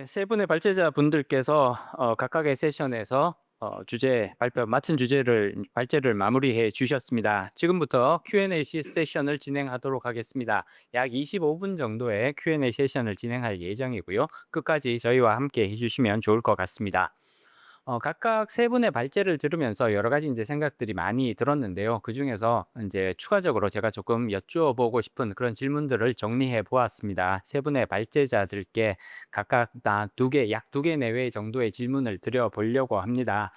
네, 세 분의 발제자 분들께서 각각의 세션에서 맡은 주제를 발제를 마무리해 주셨습니다. 지금부터 Q&A 세션을 진행하도록 하겠습니다. 약 25분 정도의 Q&A 세션을 진행할 예정이고요. 끝까지 저희와 함께 해주시면 좋을 것 같습니다. 각각 세 분의 발제를 들으면서 여러 가지 이제 생각들이 많이 들었는데요. 그중에서 이제 추가적으로 제가 조금 여쭈어보고 싶은 그런 질문들을 정리해 보았습니다. 세 분의 발제자들께 각각 약 두 개 내외 정도의 질문을 드려보려고 합니다.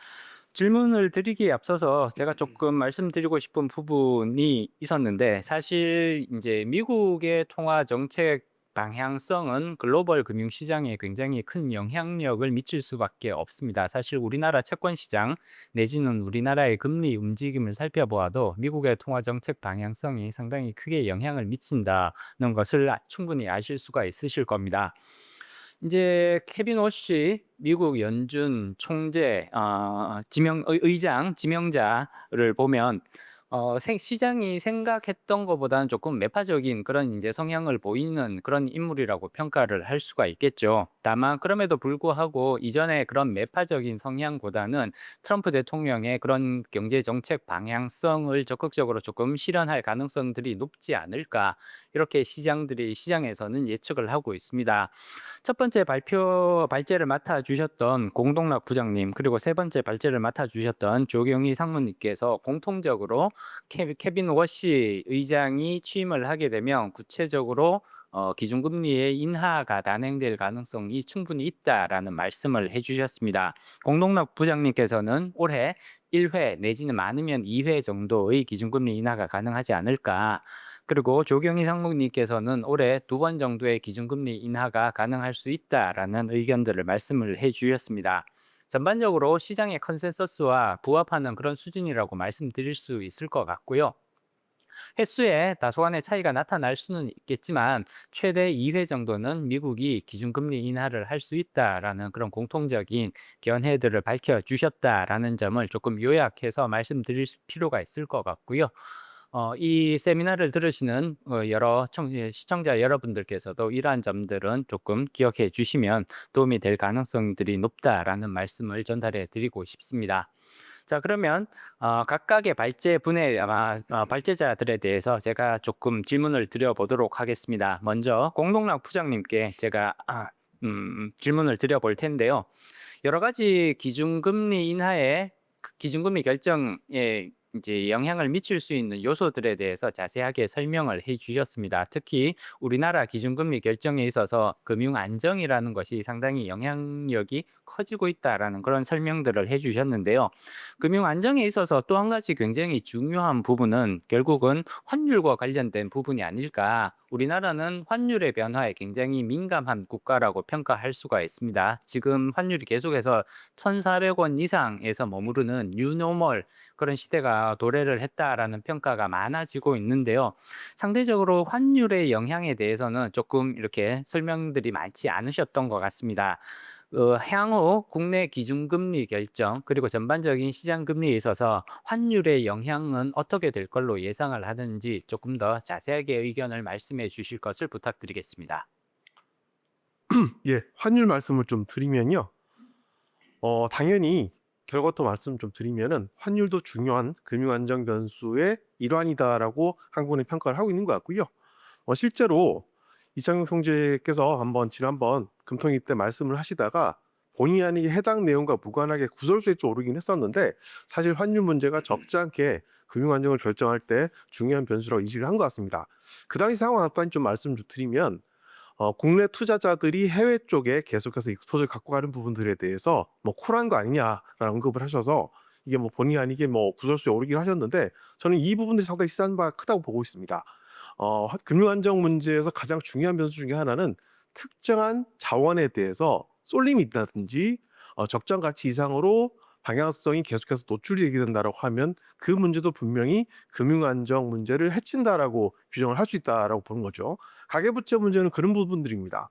질문을 드리기에 앞서서 제가 조금 말씀드리고 싶은 부분이 있었는데, 사실 이제 미국의 통화 정책 방향성은 글로벌 금융시장에 굉장히 큰 영향력을 미칠 수밖에 없습니다. 사실 우리나라 채권시장 내지는 우리나라의 금리 움직임을 살펴보아도 미국의 통화정책 방향성이 상당히 크게 영향을 미친다는 것을 충분히 아실 수가 있으실 겁니다. 이제 케빈 워시 미국 연준 총재 의장 지명자를 보면 시장이 생각했던 것보다는 조금 매파적인 그런 이제 성향을 보이는 그런 인물이라고 평가를 할 수가 있겠죠. 다만 그럼에도 불구하고 이전에 그런 매파적인 성향보다는 트럼프 대통령의 그런 경제 정책 방향성을 적극적으로 조금 실현할 가능성들이 높지 않을까, 이렇게 시장에서는 예측을 하고 있습니다. 첫 번째 발제를 맡아주셨던 공동락 부장님, 그리고 세 번째 발제를 맡아주셨던 조경희 상무님께서 공통적으로 케빈 워시 의장이 취임을 하게 되면 구체적으로 기준금리의 인하가 단행될 가능성이 충분히 있다라는 말씀을 해주셨습니다. 공동락 부장님께서는 올해 1회 내지는 많으면 2회 정도의 기준금리 인하가 가능하지 않을까. 그리고 조경희 상무님께서는 올해 2번 정도의 기준금리 인하가 가능할 수 있다라는 의견들을 말씀을 해주셨습니다. 전반적으로 시장의 컨센서스와 부합하는 그런 수준이라고 말씀드릴 수 있을 것 같고요. 횟수에 다소간의 차이가 나타날 수는 있겠지만 최대 2회 정도는 미국이 기준금리 인하를 할 수 있다라는 그런 공통적인 견해들을 밝혀주셨다라는 점을 조금 요약해서 말씀드릴 필요가 있을 것 같고요. 이 세미나를 들으시는 시청자 여러분들께서도 이러한 점들은 조금 기억해 주시면 도움이 될 가능성들이 높다라는 말씀을 전달해 드리고 싶습니다. 자, 그러면 각각의 발제자들에 대해서 제가 조금 질문을 드려보도록 하겠습니다. 먼저 공동락 부장님께 제가 질문을 드려볼 텐데요. 여러 가지 기준금리 결정에 이제 영향을 미칠 수 있는 요소들에 대해서 자세하게 설명을 해 주셨습니다. 특히 우리나라 기준금리 결정에 있어서 금융안정이라는 것이 상당히 영향력이 커지고 있다라는 그런 설명들을 해 주셨는데요. 금융안정에 있어서 또 한 가지 굉장히 중요한 부분은 결국은 환율과 관련된 부분이 아닐까. 우리나라는 환율의 변화에 굉장히 민감한 국가라고 평가할 수가 있습니다. 지금 환율이 계속해서 1,400원 이상에서 머무르는 뉴노멀 그런 시대가 도래를 했다라는 평가가 많아지고 있는데요. 상대적으로 환율의 영향에 대해서는 조금 이렇게 설명들이 많지 않으셨던 것 같습니다. 향후 국내 기준금리 결정 그리고 전반적인 시장금리에 있어서 환율의 영향은 어떻게 될 걸로 예상을 하는지 조금 더 자세하게 의견을 말씀해 주실 것을 부탁드리겠습니다. 예, 환율 말씀을 좀 드리면요. 당연히 결과부터 말씀 좀 드리면은 환율도 중요한 금융 안정 변수의 일환이다라고 한국은행 평가를 하고 있는 것 같고요. 실제로 이창용 총재께서 지난번 금통위 때 말씀을 하시다가 본의 아니게 해당 내용과 무관하게 구설수에 좀 오르긴 했었는데, 사실 환율 문제가 적지 않게 금융 안정을 결정할 때 중요한 변수라고 인식을 한 것 같습니다. 그 당시 상황 간단히 좀 말씀 좀 드리면, 국내 투자자들이 해외 쪽에 계속해서 익스포즈를 갖고 가는 부분들에 대해서 쿨한 거 아니냐라는 언급을 하셔서 이게 본의 아니게 구설수에 오르긴 하셨는데, 저는 이 부분들이 상당히 시장 바가 크다고 보고 있습니다. 금융 안정 문제에서 가장 중요한 변수 중에 하나는 특정한 자원에 대해서 쏠림이 있다든지 적정 가치 이상으로 방향성이 계속해서 노출되게 된다라고 하면 그 문제도 분명히 금융 안정 문제를 해친다라고 규정을 할 수 있다라고 보는 거죠. 가계부채 문제는 그런 부분들입니다.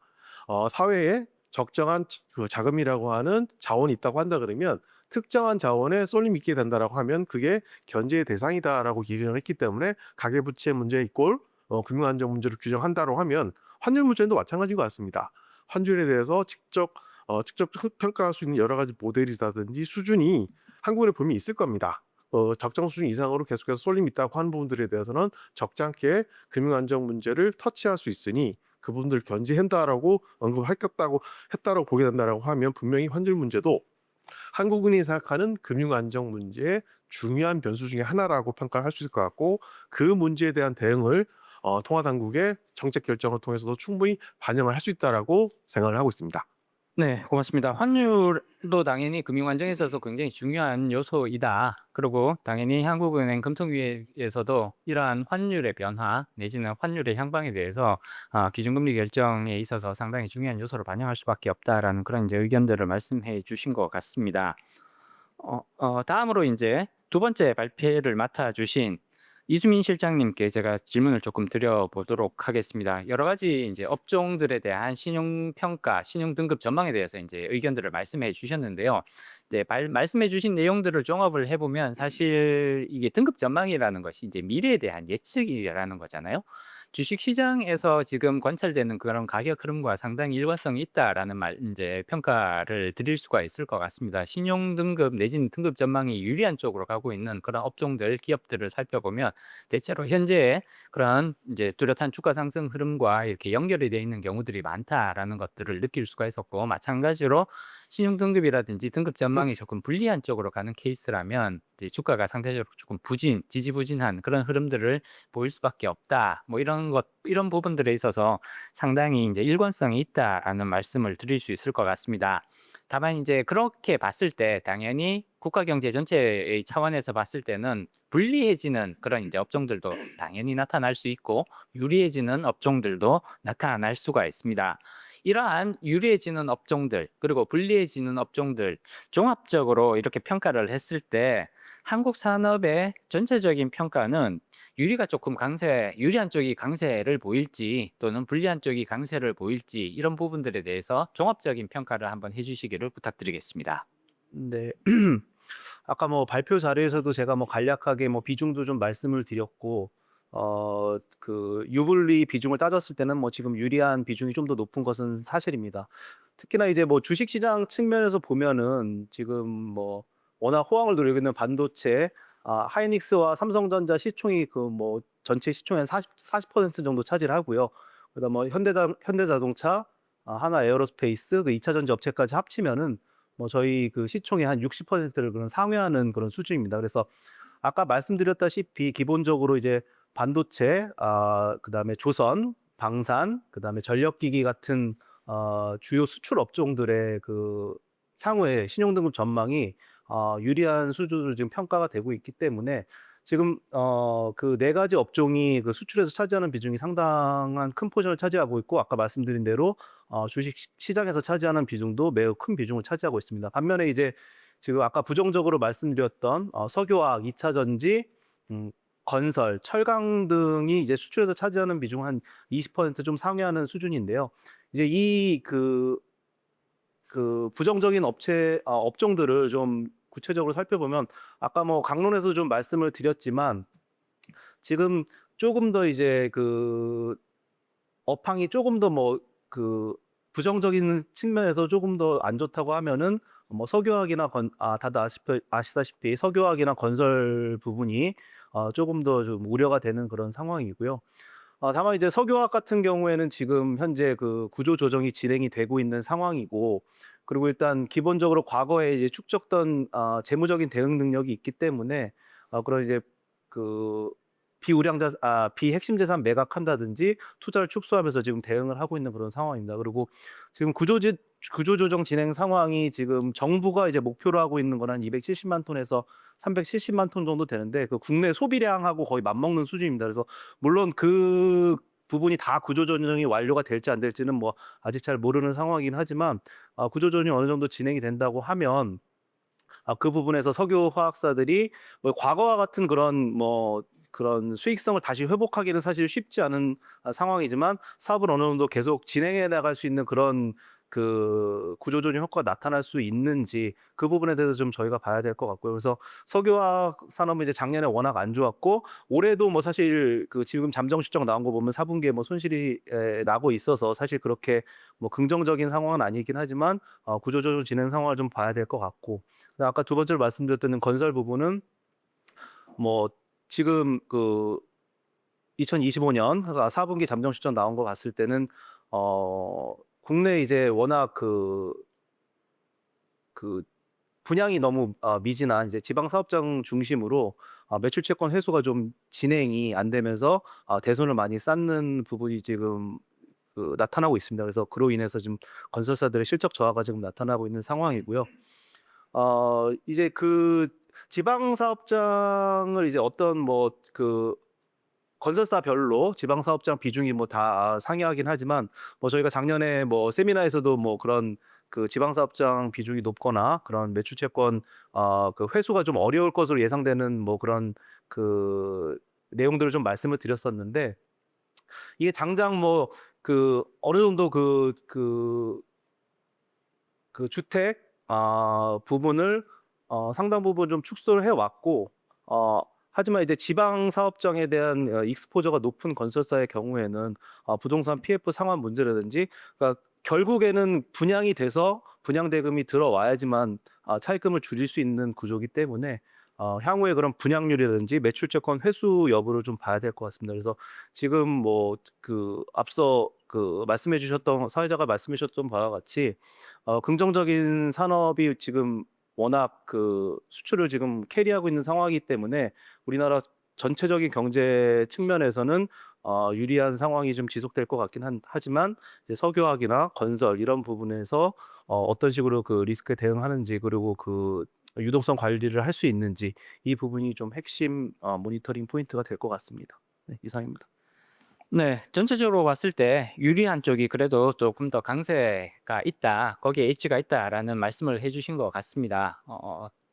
사회에 적정한 그 자금이라고 하는 자원이 있다고 한다 그러면 특정한 자원에 쏠림이 있게 된다라고 하면 그게 견제의 대상이다라고 기준을 했기 때문에 가계부채 문제 이꼴 금융안정 문제를 규정한다고 하면 환율 문제도 마찬가지인 것 같습니다. 환율에 대해서 직접 직접 평가할 수 있는 여러 가지 모델이라든지 수준이 한국에 분명히 있을 겁니다. 적정 수준 이상으로 계속해서 쏠림이 있다고 하는 부분들에 대해서는 적잖게 금융안정 문제를 터치할 수 있으니 그 부분들 견제한다라고 했다라고 보게 된다라고 하면 분명히 환율 문제도 한국은행이 생각하는 금융안정 문제의 중요한 변수 중에 하나라고 평가를 할 수 있을 것 같고, 그 문제에 대한 대응을 통화당국의 정책 결정을 통해서도 충분히 반영을 할 수 있다라고 생각을 하고 있습니다. 네, 고맙습니다. 환율도 당연히 금융안정에 있어서 굉장히 중요한 요소이다. 그리고 당연히 한국은행 금통위에서도 이러한 환율의 변화 내지는 환율의 향방에 대해서 기준금리 결정에 있어서 상당히 중요한 요소를 반영할 수밖에 없다라는 그런 이제 의견들을 말씀해 주신 것 같습니다. 다음으로 이제 두 번째 발표를 맡아주신 이수민 실장님께 제가 질문을 조금 드려보도록 하겠습니다. 여러 가지 이제 업종들에 대한 신용평가, 신용등급 전망에 대해서 이제 의견들을 말씀해 주셨는데요. 이제 말씀해 주신 내용들을 종합을 해보면 사실 이게 등급 전망이라는 것이 이제 미래에 대한 예측이라는 거잖아요. 주식 시장에서 지금 관찰되는 그런 가격 흐름과 상당히 일관성이 있다라는 이제 평가를 드릴 수가 있을 것 같습니다. 신용 등급 내지는 등급 전망이 유리한 쪽으로 가고 있는 그런 업종들, 기업들을 살펴보면 대체로 현재 그런 이제 뚜렷한 주가 상승 흐름과 이렇게 연결이 되어 있는 경우들이 많다라는 것들을 느낄 수가 있었고, 마찬가지로 신용 등급이라든지 등급 전망이 조금 불리한 쪽으로 가는 케이스라면 이제 주가가 상대적으로 조금 지지부진한 그런 흐름들을 보일 수밖에 없다. 뭐 이런 부분들에 있어서 상당히 이제 일관성이 있다라는 말씀을 드릴 수 있을 것 같습니다. 다만 이제 그렇게 봤을 때 당연히 국가 경제 전체의 차원에서 봤을 때는 불리해지는 그런 이제 업종들도 당연히 나타날 수 있고 유리해지는 업종들도 나타날 수가 있습니다. 이러한 유리해지는 업종들 그리고 불리해지는 업종들 종합적으로 이렇게 평가를 했을 때 한국 산업의 전체적인 평가는 유리한 쪽이 강세를 보일지 또는 불리한 쪽이 강세를 보일지 이런 부분들에 대해서 종합적인 평가를 한번 해주시기를 부탁드리겠습니다. 네. 아까 뭐 발표 자료에서도 제가 뭐 간략하게 뭐 비중도 좀 말씀을 드렸고, 그 유불리 비중을 따졌을 때는 뭐 지금 유리한 비중이 좀 더 높은 것은 사실입니다. 특히나 이제 뭐 주식시장 측면에서 보면은 지금 뭐 워낙 호황을 누리고 있는 반도체, 하이닉스와 삼성전자 시총이 그 뭐 전체 시총의 한 40% 정도 차지를 하고요. 그다음 뭐 현대자동차, 하나 에어로스페이스, 그 2차 전지 업체까지 합치면은 뭐 저희 그 시총의 한 60%를 그런 상회하는 그런 수준입니다. 그래서 아까 말씀드렸다시피 기본적으로 이제 반도체, 그다음에 조선, 방산, 그다음에 전력기기 같은 주요 수출 업종들의 그 향후의 신용등급 전망이 유리한 수준으로 지금 평가가 되고 있기 때문에 지금 그 네 가지 업종이 그 수출에서 차지하는 비중이 상당한 큰 포션을 차지하고 있고, 아까 말씀드린 대로 주식 시장에서 차지하는 비중도 매우 큰 비중을 차지하고 있습니다. 반면에 이제 지금 아까 부정적으로 말씀드렸던 석유화학, 2차 전지, 건설, 철강 등이 이제 수출에서 차지하는 비중 한 20%좀 상회하는 수준인데요. 이제 이 그 부정적인 업종들을 좀 구체적으로 살펴보면 아까 뭐 강론에서 좀 말씀을 드렸지만 지금 조금 더 이제 그 업황이 조금 더 뭐 그 부정적인 측면에서 조금 더 안 좋다고 하면은 뭐 석유화학이나 다들 아시다시피 석유화학이나 건설 부분이 조금 더 좀 우려가 되는 그런 상황이고요. 다만 이제 석유화학 같은 경우에는 지금 현재 그 구조 조정이 진행이 되고 있는 상황이고, 그리고 일단 기본적으로 과거에 이제 축적된 재무적인 대응 능력이 있기 때문에 그런 이제 그 비핵심 자산 매각한다든지 투자를 축소하면서 지금 대응을 하고 있는 그런 상황입니다. 그리고 지금 구조조정 진행 상황이 지금 정부가 이제 목표로 하고 있는 건 한 270만 톤에서 370만 톤 정도 되는데 그 국내 소비량하고 거의 맞먹는 수준입니다. 그래서 물론 그 부분이 다 구조조정이 완료가 될지 안 될지는 뭐 아직 잘 모르는 상황이긴 하지만 구조조정이 어느 정도 진행이 된다고 하면 그 부분에서 석유 화학사들이 뭐 과거와 같은 그런 수익성을 다시 회복하기는 사실 쉽지 않은 상황이지만 사업을 어느 정도 계속 진행해 나갈 수 있는 그런 그 구조조정 효과가 나타날 수 있는지 그 부분에 대해서 좀 저희가 봐야 될 것 같고요. 그래서 석유화학 산업은 이제 작년에 워낙 안 좋았고 올해도 뭐 사실 그 지금 잠정 실적 나온 거 보면 4분기에 뭐 손실이 나고 있어서 사실 그렇게 뭐 긍정적인 상황은 아니긴 하지만 구조조정 진행 상황을 좀 봐야 될 것 같고 아까 두 번째로 말씀드렸던 건설 부분은 뭐 지금 그 2025년 4분기 잠정 실적 나온 거 봤을 때는 국내 이제 워낙 그 분양이 너무 미진한 이제 지방 사업장 중심으로 매출 채권 회수가 좀 진행이 안 되면서 대손을 많이 쌓는 부분이 지금 나타나고 있습니다. 그래서 그로 인해서 지금 건설사들의 실적 저하가 지금 나타나고 있는 상황이고요. 이제 그 지방 사업장을 이제 어떤 뭐 그 건설사별로 지방 사업장 비중이 뭐 다 상이하긴 하지만 뭐 저희가 작년에 뭐 세미나에서도 뭐 그런 그 지방 사업장 비중이 높거나 그런 매출 채권 그 회수가 좀 어려울 것으로 예상되는 뭐 그런 그 내용들을 좀 말씀을 드렸었는데 이게 장장 뭐 그 어느 정도 그 주택 부분을 상당 부분 좀 축소를 해 왔고 하지만 이제 지방 사업장에 대한 익스포저가 높은 건설사의 경우에는 부동산 PF 상환 문제라든지 그러니까 결국에는 분양이 돼서 분양 대금이 들어와야지만 차입금을 줄일 수 있는 구조이기 때문에 향후에 그런 분양률이라든지 매출 채권 회수 여부를 좀 봐야 될 것 같습니다. 그래서 지금 뭐 그 앞서 그 말씀해 주셨던 사회자가 말씀해 주셨던 바와 같이 긍정적인 산업이 지금 워낙 그 수출을 지금 캐리하고 있는 상황이기 때문에 우리나라 전체적인 경제 측면에서는 유리한 상황이 좀 지속될 것 같긴 하지만 이제 석유화학이나 건설 이런 부분에서 어떤 식으로 그 리스크에 대응하는지 그리고 그 유동성 관리를 할 수 있는지 이 부분이 좀 핵심 모니터링 포인트가 될 것 같습니다. 네, 이상입니다. 네, 전체적으로 봤을 때 유리한 쪽이 그래도 조금 더 강세가 있다, 거기에 엣지가 있다라는 말씀을 해주신 것 같습니다.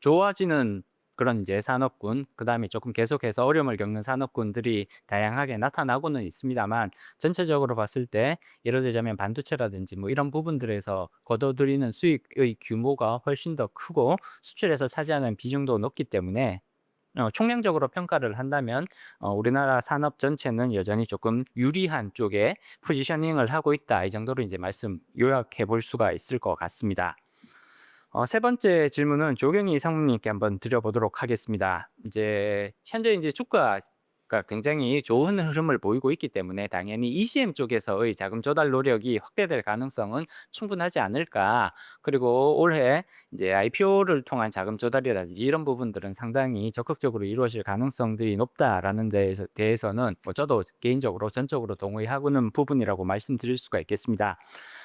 좋아지는 그런 이제 산업군, 그 다음에 조금 계속해서 어려움을 겪는 산업군들이 다양하게 나타나고는 있습니다만 전체적으로 봤을 때 예를 들자면 반도체라든지 뭐 이런 부분들에서 거둬들이는 수익의 규모가 훨씬 더 크고 수출에서 차지하는 비중도 높기 때문에 총량적으로 평가를 한다면 우리나라 산업 전체는 여전히 조금 유리한 쪽에 포지셔닝을 하고 있다. 이 정도로 이제 말씀 요약해 볼 수가 있을 것 같습니다. 세 번째 질문은 조경희 상무님께 한번 드려보도록 하겠습니다. 이제 현재 이제 주가가 굉장히 좋은 흐름을 보이고 있기 때문에 당연히 ECM 쪽에서의 자금 조달 노력이 확대될 가능성은 충분하지 않을까. 그리고 올해 이제 IPO를 통한 자금 조달이라든지 이런 부분들은 상당히 적극적으로 이루어질 가능성들이 높다라는 대해서는 뭐 저도 개인적으로 전적으로 동의하고는 부분이라고 말씀드릴 수가 있겠습니다.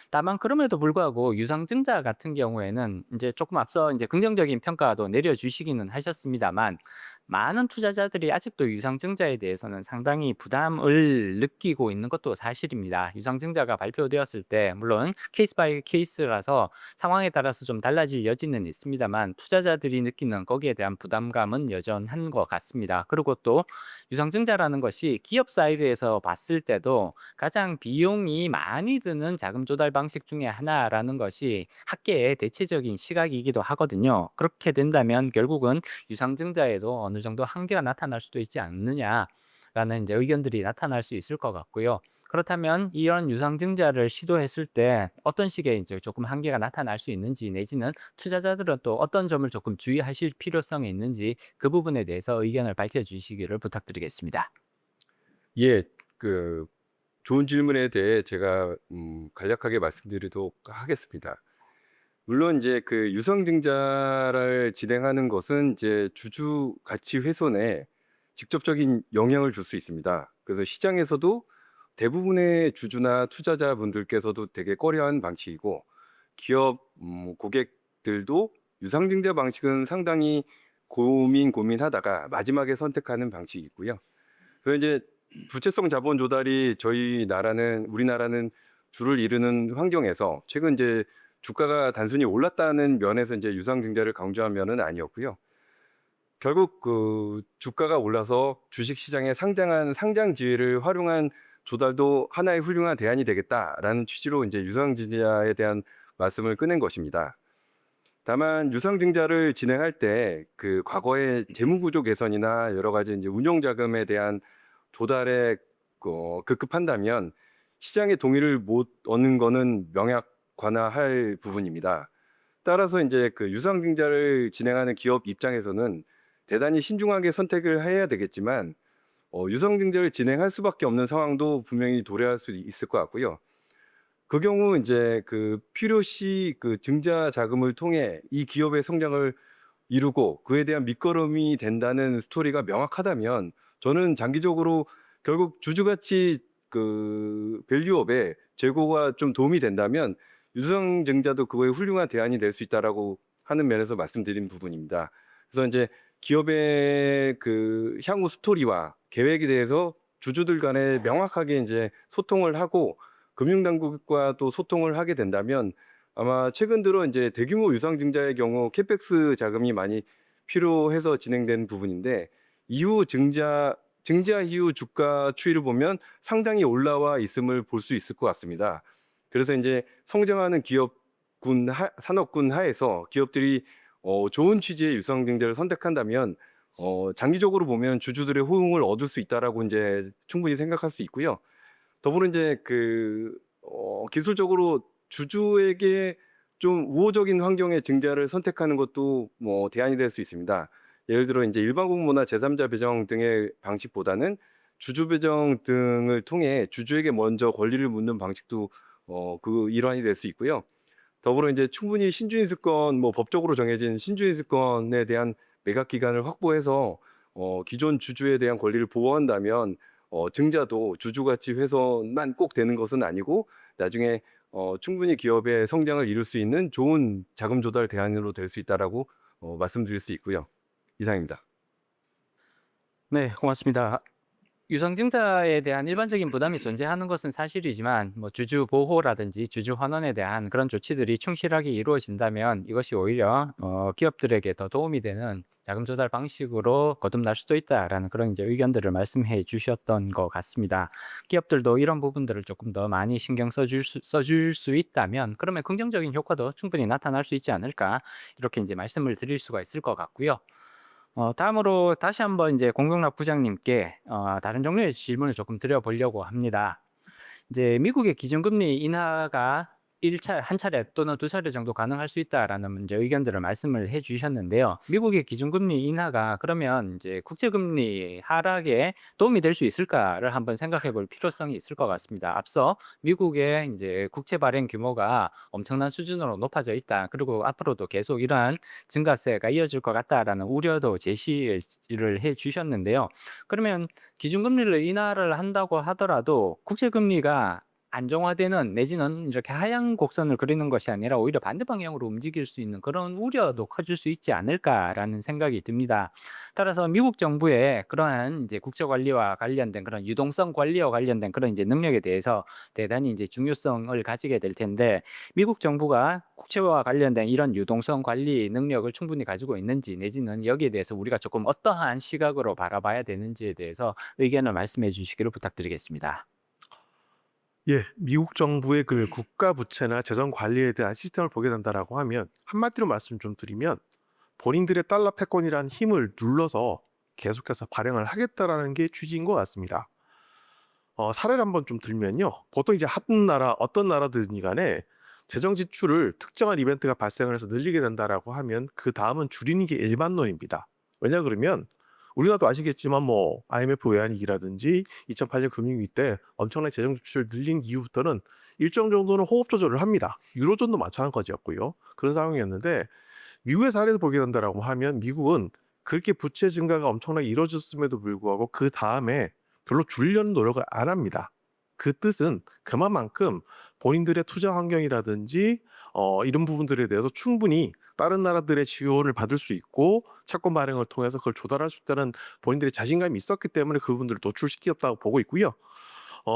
다만 그럼에도 불구하고 유상증자 같은 경우에는 이제 조금 앞서 이제 긍정적인 평가도 내려주시기는 하셨습니다만 많은 투자자들이 아직도 유상증자에 대해서는 상당히 부담을 느끼고 있는 것도 사실입니다. 유상증자가 발표되었을 때 물론 케이스 바이 케이스라서 상황에 따라서 좀 달라질 여지는 있습니다만 투자자들이 느끼는 거기에 대한 부담감은 여전한 것 같습니다. 그리고 또 유상증자라는 것이 기업 사이드에서 봤을 때도 가장 비용이 많이 드는 자금 조달 방식 중에 하나라는 것이 학계의 대체적인 시각이기도 하거든요. 그렇게 된다면 결국은 유상증자에도 어느 정도 한계가 나타날 수도 있지 않느냐라는 이제 의견들이 나타날 수 있을 것 같고요. 그렇다면 이런 유상증자를 시도했을 때 어떤 식의 이제 조금 한계가 나타날 수 있는지 내지는 투자자들은 또 어떤 점을 조금 주의하실 필요성이 있는지 그 부분에 대해서 의견을 밝혀주시기를 부탁드리겠습니다. 예, 그 좋은 질문에 대해 제가 간략하게 말씀드리도록 하겠습니다. 물론 이제 그 유상증자를 진행하는 것은 이제 주주 가치 훼손에 직접적인 영향을 줄 수 있습니다. 그래서 시장에서도 대부분의 주주나 투자자분들께서도 되게 꺼려한 방식이고 기업 고객들도 유상증자 방식은 상당히 고민하다가 마지막에 선택하는 방식이고요. 그래서 이제 부채성 자본 조달이 우리나라는 주를 이루는 환경에서 최근 이제 주가가 단순히 올랐다는 면에서 이제 유상증자를 강조한 면은 아니었고요. 결국 그 주가가 올라서 주식시장에 상장한 상장 지위를 활용한 조달도 하나의 훌륭한 대안이 되겠다라는 취지로 이제 유상증자에 대한 말씀을 꺼낸 것입니다. 다만 유상증자를 진행할 때 그 과거의 재무구조 개선이나 여러 가지 이제 운용 자금에 대한 조달에 급급한다면 시장의 동의를 못 얻는 거는 명약관화할 부분입니다. 따라서 이제 그 유상증자를 진행하는 기업 입장에서는 대단히 신중하게 선택을 해야 되겠지만 유상증자를 진행할 수밖에 없는 상황도 분명히 도래할 수 있을 것 같고요. 그 경우 이제 그 필요시 그 증자 자금을 통해 이 기업의 성장을 이루고 그에 대한 밑거름이 된다는 스토리가 명확하다면 저는 장기적으로 결국 주주가치 그 밸류업에 제고가 좀 도움이 된다면 유상증자도 그거에 훌륭한 대안이 될 수 있다라고 하는 면에서 말씀드린 부분입니다. 그래서 이제 기업의 그 향후 스토리와 계획에 대해서 주주들 간에 명확하게 이제 소통을 하고 금융당국과 또 소통을 하게 된다면 아마 최근 들어 이제 대규모 유상증자의 경우 캐펙스 자금이 많이 필요해서 진행된 부분인데 이후 증자 이후 주가 추이를 보면 상당히 올라와 있음을 볼 수 있을 것 같습니다. 그래서 이제 성장하는 기업군 산업군 하에서 기업들이 좋은 취지의 유상증자를 선택한다면 장기적으로 보면 주주들의 호응을 얻을 수 있다라고 이제 충분히 생각할 수 있고요. 더불어 이제 기술적으로 주주에게 좀 우호적인 환경의 증자를 선택하는 것도 뭐 대안이 될 수 있습니다. 예를 들어 이제 일반 공모나 제3자 배정 등의 방식보다는 주주 배정 등을 통해 주주에게 먼저 권리를 묻는 방식도 그 일환이 될 수 있고요. 더불어 이제 충분히 신주인수권 법적으로 정해진 신주인수권에 대한 매각 기간을 확보해서 기존 주주에 대한 권리를 보호한다면 증자도 주주가치 훼손만 꼭 되는 것은 아니고 나중에 충분히 기업의 성장을 이룰 수 있는 좋은 자금 조달 대안으로 될 수 있다라고 말씀드릴 수 있고요. 이상입니다. 네, 고맙습니다. 유상증자에 대한 일반적인 부담이 존재하는 것은 사실이지만 주주 보호라든지 주주 환원에 대한 그런 조치들이 충실하게 이루어진다면 이것이 오히려 기업들에게 더 도움이 되는 자금 조달 방식으로 거듭날 수도 있다라는 그런 이제 의견들을 말씀해 주셨던 것 같습니다. 기업들도 이런 부분들을 조금 더 많이 신경 써줄 수 있다면 그러면 긍정적인 효과도 충분히 나타날 수 있지 않을까 이렇게 이제 말씀을 드릴 수가 있을 것 같고요. 다음으로 다시 한번 이제 공병락 부장님께 다른 종류의 질문을 조금 드려보려고 합니다. 이제 미국의 기준금리 인하가 한 차례 또는 두 차례 정도 가능할 수 있다라는 이제 의견들을 말씀을 해주셨는데요. 미국의 기준금리 인하가 그러면 이제 국제금리 하락에 도움이 될 수 있을까를 한번 생각해볼 필요성이 있을 것 같습니다. 앞서 미국의 이제 국채 발행 규모가 엄청난 수준으로 높아져 있다. 그리고 앞으로도 계속 이러한 증가세가 이어질 것 같다라는 우려도 제시를 해주셨는데요. 그러면 기준금리를 인하를 한다고 하더라도 국제금리가 안정화되는 내지는 이렇게 하향 곡선을 그리는 것이 아니라 오히려 반대 방향으로 움직일 수 있는 그런 우려도 커질 수 있지 않을까라는 생각이 듭니다. 따라서 미국 정부의 그러한 이제 국제 관리와 관련된 그런 유동성 관리와 관련된 그런 이제 능력에 대해서 대단히 이제 중요성을 가지게 될 텐데 미국 정부가 국채와 관련된 이런 유동성 관리 능력을 충분히 가지고 있는지 내지는 여기에 대해서 우리가 조금 어떠한 시각으로 바라봐야 되는지에 대해서 의견을 말씀해 주시기를 부탁드리겠습니다. 예, 미국 정부의 그 국가 부채나 재정 관리에 대한 시스템을 보게 된다라고 하면 한마디로 말씀 좀 드리면 본인들의 달러 패권이라는 힘을 눌러서 계속해서 발행을 하겠다라는 게 취지인 것 같습니다. 사례를 한번 좀 들면요. 보통 이제 어떤 나라든지 간에 재정 지출을 특정한 이벤트가 발생을 해서 늘리게 된다라고 하면 그 다음은 줄이는 게 일반론입니다. 왜냐 그러면 우리나라도 아시겠지만 IMF 외환위기라든지 2008년 금융위기 때 엄청나게 재정 지출을 늘린 이후부터는 일정 정도는 호흡 조절을 합니다. 유로존도 마찬가지였고요. 그런 상황이었는데 미국의 사례를 보게 된다라고 하면 미국은 그렇게 부채 증가가 엄청나게 이루어졌음에도 불구하고 그 다음에 별로 줄이려는 노력을 안 합니다. 그 뜻은 그만큼 본인들의 투자 환경이라든지 이런 부분들에 대해서 충분히 다른 나라들의 지원을 받을 수 있고 채권 발행을 통해서 그걸 조달할 수 있다는 본인들의 자신감이 있었기 때문에 그분들을 노출시켰다고 보고 있고요.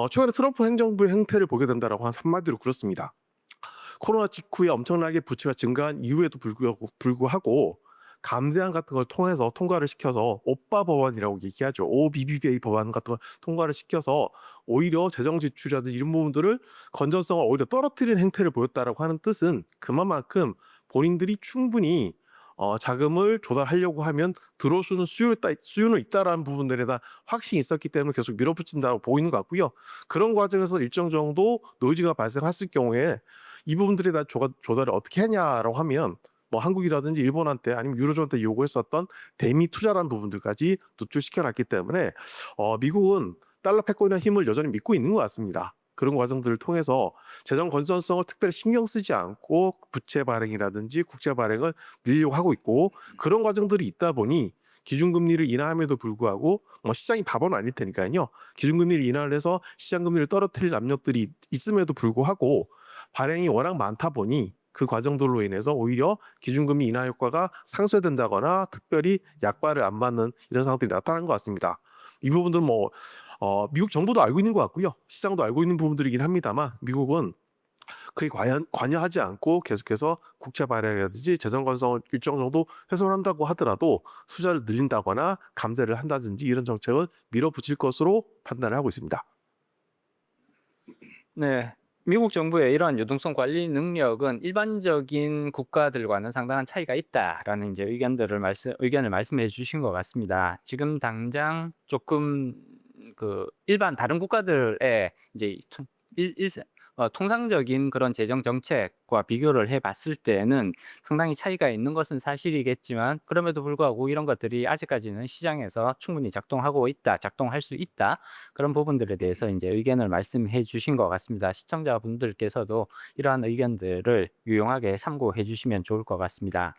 최근에 트럼프 행정부의 행태를 보게 된다라고 한마디로 그렇습니다. 코로나 직후에 엄청나게 부채가 증가한 이후에도 불구하고 감세안 같은 걸 통해서 통과를 시켜서 오빠 법안이라고 얘기하죠. OBBA 법안 같은 걸 통과를 시켜서 오히려 재정 지출이라든지 이런 부분들을 건전성을 오히려 떨어뜨리는 행태를 보였다라고 하는 뜻은 그만큼 본인들이 충분히 자금을 조달하려고 하면 들어올 수 있는 수요는 있다라는 부분들에 대한 확신이 있었기 때문에 계속 밀어붙인다고 보이는 것 같고요. 그런 과정에서 일정 정도 노이즈가 발생했을 경우에 이 부분들에 대한 조달을 어떻게 하냐라고 하면 뭐 한국이라든지 일본한테 아니면 유로존한테 요구했었던 대미 투자라는 부분들까지 노출시켜놨기 때문에 미국은 달러 패권이라는 힘을 여전히 믿고 있는 것 같습니다. 그런 과정들을 통해서 재정 건전성을 특별히 신경 쓰지 않고 부채 발행이라든지 국채 발행을 늘리려고 하고 있고 그런 과정들이 있다 보니 기준금리를 인하함에도 불구하고 시장이 바보는 아닐 테니까요. 기준금리를 인하를 해서 시장금리를 떨어뜨릴 압력들이 있음에도 불구하고 발행이 워낙 많다 보니 그 과정들로 인해서 오히려 기준금리 인하 효과가 상쇄된다거나 특별히 약발을 안 받는 이런 상황들이 나타난 것 같습니다. 이 부분들은 미국 정부도 알고 있는 것 같고요. 시장도 알고 있는 부분들이긴 합니다만 미국은 그에 관여하지 않고 계속해서 국채 발행이라든지 재정 건성을 일정 정도 훼손한다고 하더라도 투자를 늘린다거나 감세를 한다든지 이런 정책을 밀어붙일 것으로 판단을 하고 있습니다. 네. 미국 정부의 이러한 유동성 관리 능력은 일반적인 국가들과는 상당한 차이가 있다라는 이제 의견을 말씀해 주신 것 같습니다. 지금 당장 조금 일반 다른 국가들의 이제 통상적인 그런 재정 정책과 비교를 해봤을 때는 상당히 차이가 있는 것은 사실이겠지만 그럼에도 불구하고 이런 것들이 아직까지는 시장에서 충분히 작동할 수 있다 그런 부분들에 대해서 이제 의견을 말씀해 주신 것 같습니다. 시청자분들께서도 이러한 의견들을 유용하게 참고해 주시면 좋을 것 같습니다.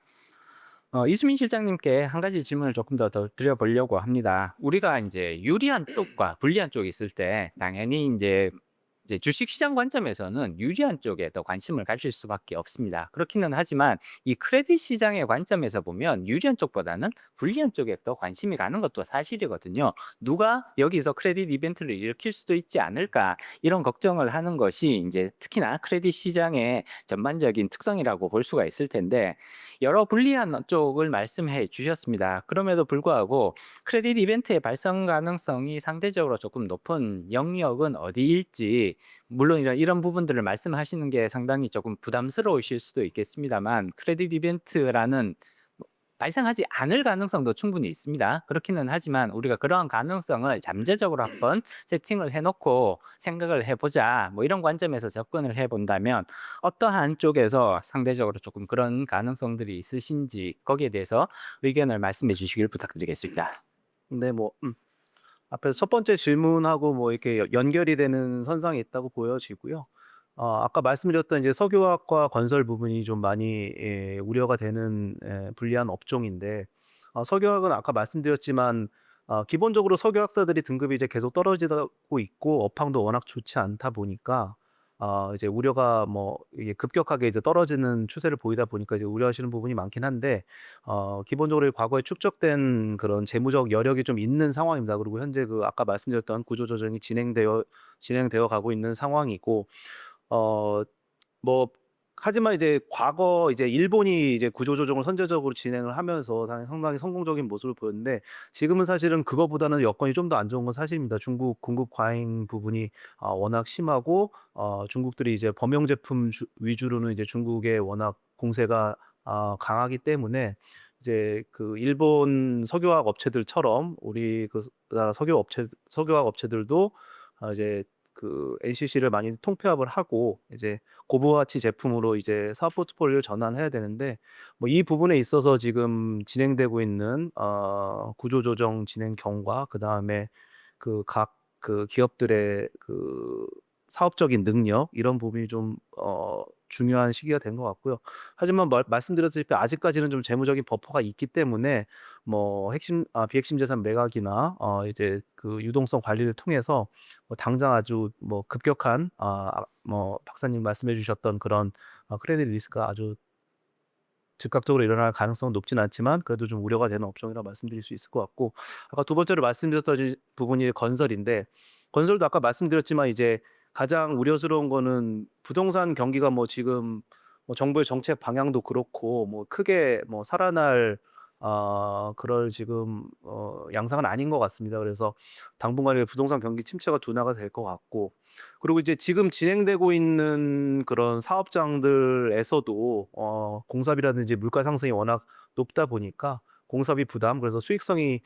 이수민 실장님께 한 가지 질문을 조금 더 드려보려고 합니다. 우리가 이제 유리한 쪽과 불리한 쪽이 있을 때 당연히 이제 주식시장 관점에서는 유리한 쪽에 더 관심을 가질 수밖에 없습니다. 그렇기는 하지만 이 크레딧 시장의 관점에서 보면 유리한 쪽보다는 불리한 쪽에 더 관심이 가는 것도 사실이거든요. 누가 여기서 크레딧 이벤트를 일으킬 수도 있지 않을까 이런 걱정을 하는 것이 이제 특히나 크레딧 시장의 전반적인 특성이라고 볼 수가 있을 텐데 여러 불리한 쪽을 말씀해 주셨습니다. 그럼에도 불구하고 크레딧 이벤트의 발생 가능성이 상대적으로 조금 높은 영역은 어디일지 물론 이런 부분들을 말씀하시는 게 상당히 조금 부담스러우실 수도 있겠습니다만 크레딧 이벤트라는 발생하지 않을 가능성도 충분히 있습니다. 그렇기는 하지만 우리가 그러한 가능성을 잠재적으로 한번 세팅을 해놓고 생각을 해보자 뭐 이런 관점에서 접근을 해본다면 어떠한 쪽에서 상대적으로 조금 그런 가능성들이 있으신지 거기에 대해서 의견을 말씀해 주시길 부탁드리겠습니다. 네, 앞에서 첫 번째 질문하고 이렇게 연결이 되는 선상에 있다고 보여지고요. 아까 말씀드렸던 이제 석유화학과 건설 부분이 좀 많이 우려가 되는 불리한 업종인데 석유화학은 아까 말씀드렸지만 기본적으로 석유학사들이 등급이 이제 계속 떨어지고 있고 업황도 워낙 좋지 않다 보니까 이제 우려가 이게 급격하게 이제 떨어지는 추세를 보이다 보니까 이제 우려하시는 부분이 많긴 한데 기본적으로 과거에 축적된 그런 재무적 여력이 좀 있는 상황입니다. 그리고 현재 아까 말씀드렸던 구조조정이 진행되어 가고 있는 상황이고 하지만 이제 과거 이제 일본이 이제 구조조정을 선제적으로 진행을 하면서 상당히 성공적인 모습을 보였는데 지금은 사실은 그거보다는 여건이 좀 더 안 좋은 건 사실입니다. 중국 공급 과잉 부분이 워낙 심하고 중국들이 이제 범용 제품 위주로는 이제 중국의 워낙 공세가 강하기 때문에 이제 일본 석유화학 업체들처럼 우리 석유화학 업체들도 이제 NCC를 많이 통폐합을 하고 이제 고부가치 제품으로 이제 사업 포트폴리오를 전환해야 되는데 이 부분에 있어서 지금 진행되고 있는 구조조정 진행 경과 그다음에 각 기업들의 사업적인 능력 이런 부분이 좀 중요한 시기가 된 것 같고요. 하지만 말씀드렸다시피 아직까지는 좀 재무적인 버퍼가 있기 때문에 비핵심 재산 매각이나 이제 유동성 관리를 통해서 당장 아주 급격한 박사님 말씀해 주셨던 그런 크레딧 리스크가 아주 즉각적으로 일어날 가능성은 높진 않지만 그래도 좀 우려가 되는 업종이라 말씀드릴 수 있을 것 같고 아까 두 번째로 말씀드렸던 부분이 건설인데 건설도 아까 말씀드렸지만 이제 가장 우려스러운 거는 부동산 경기가 지금 정부의 정책 방향도 그렇고 크게 살아날 그럴 지금 양상은 아닌 것 같습니다. 그래서 당분간에 부동산 경기 침체가 둔화가 될 것 같고, 그리고 이제 지금 진행되고 있는 그런 사업장들에서도 공사비라든지 물가 상승이 워낙 높다 보니까 공사비 부담, 그래서 수익성이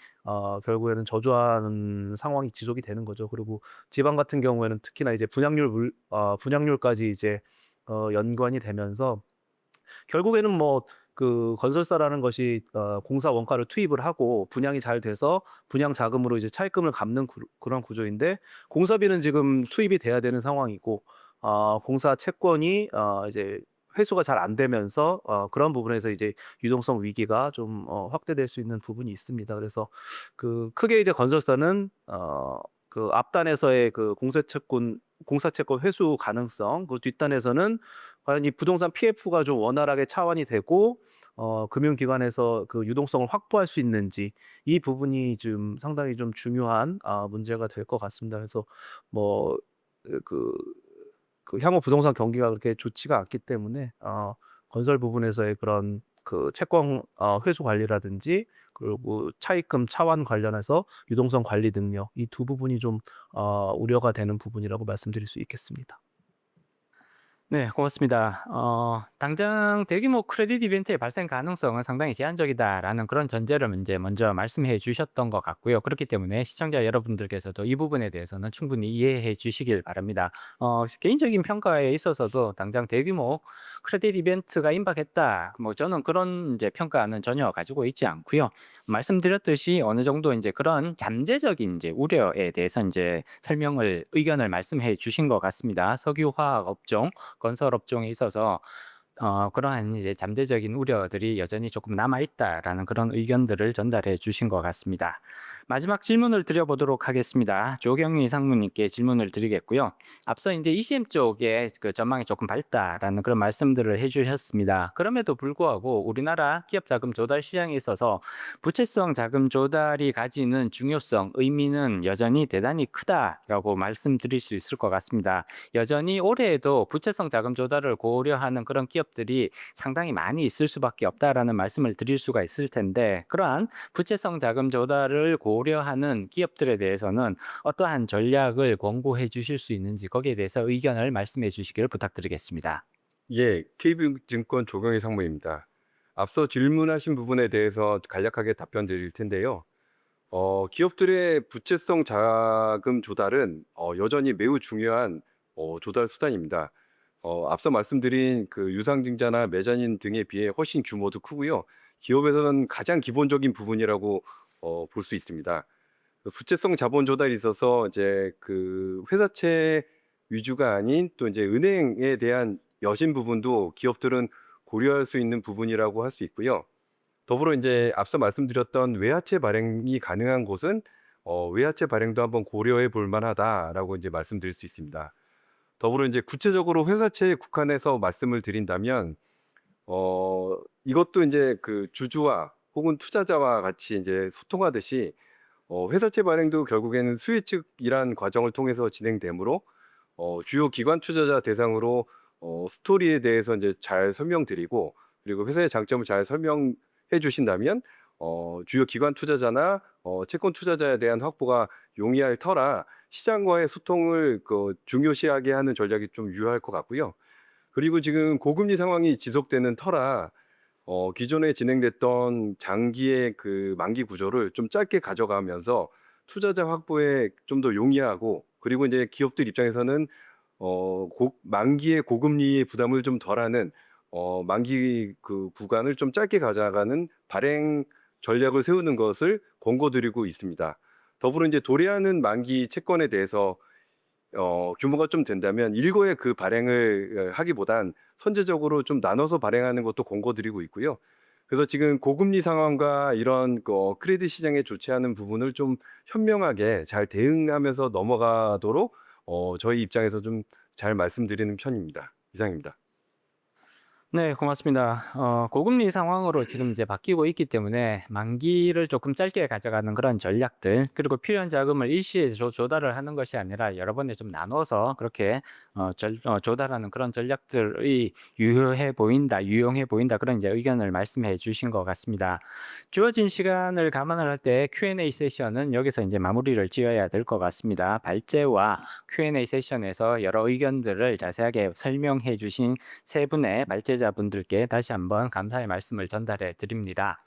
결국에는 저조한 상황이 지속이 되는 거죠. 그리고 지방 같은 경우에는 특히나 이제 분양률까지 이제 연관이 되면서 결국에는 뭐 그 건설사라는 것이 공사 원가를 투입을 하고 분양이 잘 돼서 분양 자금으로 이제 차입금을 갚는 그런 구조인데, 공사비는 지금 투입이 돼야 되는 상황이고 공사 채권이 이제 회수가 잘 안 되면서 그런 부분에서 이제 유동성 위기가 좀 확대될 수 있는 부분이 있습니다. 그래서 그 크게 이제 건설사는 그 앞단에서의 그 공사 채권 회수 가능성, 그 뒷단에서는 과연 이 부동산 PF가 좀 원활하게 차환이 되고 금융기관에서 그 유동성을 확보할 수 있는지, 이 부분이 좀 상당히 좀 중요한 문제가 될 것 같습니다. 그래서 뭐 그 향후 부동산 경기가 그렇게 좋지가 않기 때문에 건설 부분에서의 그런 그 채권 회수 관리라든지, 그리고 차입금 차환 관련해서 유동성 관리 능력, 이 두 부분이 좀 우려가 되는 부분이라고 말씀드릴 수 있겠습니다. 네, 고맙습니다. 당장 대규모 크레딧 이벤트의 발생 가능성은 상당히 제한적이다라는 그런 전제를 이제 먼저 말씀해 주셨던 것 같고요. 그렇기 때문에 시청자 여러분들께서도 이 부분에 대해서는 충분히 이해해 주시길 바랍니다. 개인적인 평가에 있어서도 당장 대규모 크레딧 이벤트가 임박했다, 뭐 저는 그런 이제 평가는 전혀 가지고 있지 않고요. 말씀드렸듯이 어느 정도 이제 그런 잠재적인 이제 우려에 대해서 이제 의견을 말씀해 주신 것 같습니다. 석유화학 업종, 건설 업종에 있어서 그러한 이제 잠재적인 우려들이 여전히 조금 남아 있다라는 그런 의견들을 전달해 주신 것 같습니다. 마지막 질문을 드려보도록 하겠습니다. 조경희 상무님께 질문을 드리겠고요. 앞서 이제 ECM 쪽에 그 전망이 조금 밝다라는 그런 말씀들을 해주셨습니다. 그럼에도 불구하고 우리나라 기업 자금 조달 시장에 있어서 부채성 자금 조달이 가지는 중요성, 의미는 여전히 대단히 크다라고 말씀드릴 수 있을 것 같습니다. 여전히 올해에도 부채성 자금 조달을 고려하는 그런 기업들이 상당히 많이 있을 수밖에 없다라는 말씀을 드릴 수가 있을 텐데, 그러한 부채성 자금 조달을 고려하는 기업들에 대해서는 어떠한 전략을 권고해 주실 수 있는지, 거기에 대해서 의견을 말씀해 주시기를 부탁드리겠습니다. 예, KB증권 조경희 상무입니다. 앞서 질문하신 부분에 대해서 간략하게 답변 드릴 텐데요. 기업들의 부채성 자금 조달은 여전히 매우 중요한 조달 수단입니다. 앞서 말씀드린 그 유상증자나 메자닌 등에 비해 훨씬 규모도 크고요. 기업에서는 가장 기본적인 부분이라고 볼 수 있습니다. 부채성 자본 조달이 있어서 이제 그 회사채 위주가 아닌 또 이제 은행에 대한 여신 부분도 기업들은 고려할 수 있는 부분이라고 할 수 있고요. 더불어 이제 앞서 말씀드렸던 외화채 발행이 가능한 곳은 외화채 발행도 한번 고려해 볼 만하다라고 이제 말씀드릴 수 있습니다. 더불어 이제 구체적으로 회사채에 국한해서 말씀을 드린다면 이것도 이제 그 주주와 혹은 투자자와 같이 이제 소통하듯이 회사채 발행도 결국에는 수혜 측이란 과정을 통해서 진행되므로 주요 기관 투자자 대상으로 스토리에 대해서 이제 잘 설명드리고, 그리고 회사의 장점을 잘 설명해 주신다면 주요 기관 투자자나 채권 투자자에 대한 확보가 용이할 터라 시장과의 소통을 중요시하게 하는 전략이 좀 유효할 것 같고요. 그리고 지금 고금리 상황이 지속되는 터라 기존에 진행됐던 장기의 그 만기 구조를 좀 짧게 가져가면서 투자자 확보에 좀 더 용이하고, 그리고 이제 기업들 입장에서는 만기의 고금리의 부담을 좀 덜하는 만기 그 구간을 좀 짧게 가져가는 발행 전략을 세우는 것을 권고드리고 있습니다. 더불어 이제 도래하는 만기 채권에 대해서 규모가 좀 된다면 일거에 그 발행을 하기보단 선제적으로 좀 나눠서 발행하는 것도 권고드리고 있고요. 그래서 지금 고금리 상황과 이런 크레딧 시장에 좋지 않은 부분을 좀 현명하게 잘 대응하면서 넘어가도록 저희 입장에서 좀 잘 말씀드리는 편입니다. 이상입니다. 네, 고맙습니다. 고금리 상황으로 지금 이제 바뀌고 있기 때문에 만기를 조금 짧게 가져가는 그런 전략들, 그리고 필요한 자금을 일시에 조달을 하는 것이 아니라 여러 번에 좀 나눠서 그렇게 조달하는 그런 전략들이 유용해 보인다 그런 이제 의견을 말씀해 주신 것 같습니다. 주어진 시간을 감안을 할 때 Q&A 세션은 여기서 이제 마무리를 지어야 될 것 같습니다. 발제와 Q&A 세션에서 여러 의견들을 자세하게 설명해 주신 세 분의 발제자분들께 다시 한번 감사의 말씀을 전달해 드립니다.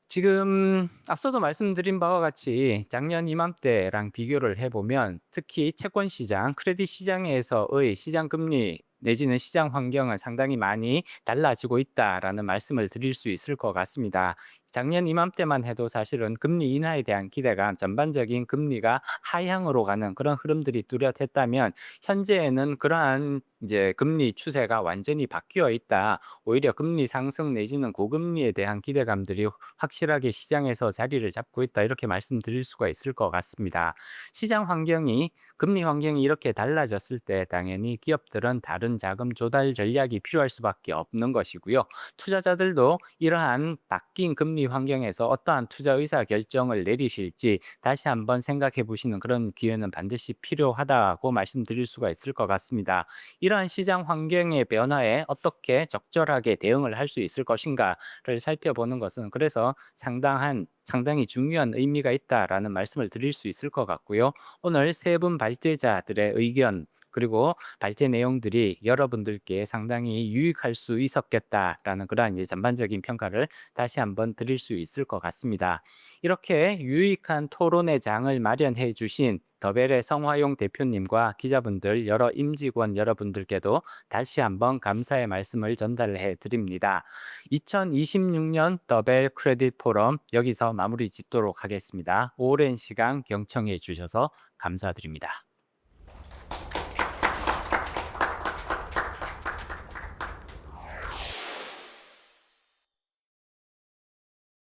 지금 앞서도 말씀드린 바와 같이 작년 이맘때랑 비교를 해보면 특히 채권 시장, 크레딧 시장에서의 시장 금리 내지는 시장 환경은 상당히 많이 달라지고 있다라는 말씀을 드릴 수 있을 것 같습니다. 작년 이맘때만 해도 사실은 금리 인하에 대한 기대감, 전반적인 금리가 하향으로 가는 그런 흐름들이 뚜렷했다면 현재에는 그러한 이제 금리 추세가 완전히 바뀌어 있다. 오히려 금리 상승 내지는 고금리에 대한 기대감들이 확실하게 시장에서 자리를 잡고 있다. 이렇게 말씀드릴 수가 있을 것 같습니다. 시장 환경이, 금리 환경이 이렇게 달라졌을 때 당연히 기업들은 다른 자금 조달 전략이 필요할 수밖에 없는 것이고요. 투자자들도 이러한 바뀐 금리 환경에서 어떠한 투자 의사 결정을 내리실지 다시 한번 생각해 보시는 그런 기회는 반드시 필요하다고 말씀드릴 수가 있을 것 같습니다. 이러한 시장 환경의 변화에 어떻게 적절하게 대응을 할 수 있을 것인가를 살펴보는 것은 그래서 상당히 중요한 의미가 있다라는 말씀을 드릴 수 있을 것 같고요. 오늘 세 분 발제자들의 의견 그리고 발제 내용들이 여러분들께 상당히 유익할 수 있었겠다라는 그러한 이제 전반적인 평가를 다시 한번 드릴 수 있을 것 같습니다. 이렇게 유익한 토론의 장을 마련해 주신 더벨의 성화용 대표님과 기자분들, 여러 임직원 여러분들께도 다시 한번 감사의 말씀을 전달해 드립니다. 2026년 더벨 크레딧 포럼 여기서 마무리 짓도록 하겠습니다. 오랜 시간 경청해 주셔서 감사드립니다.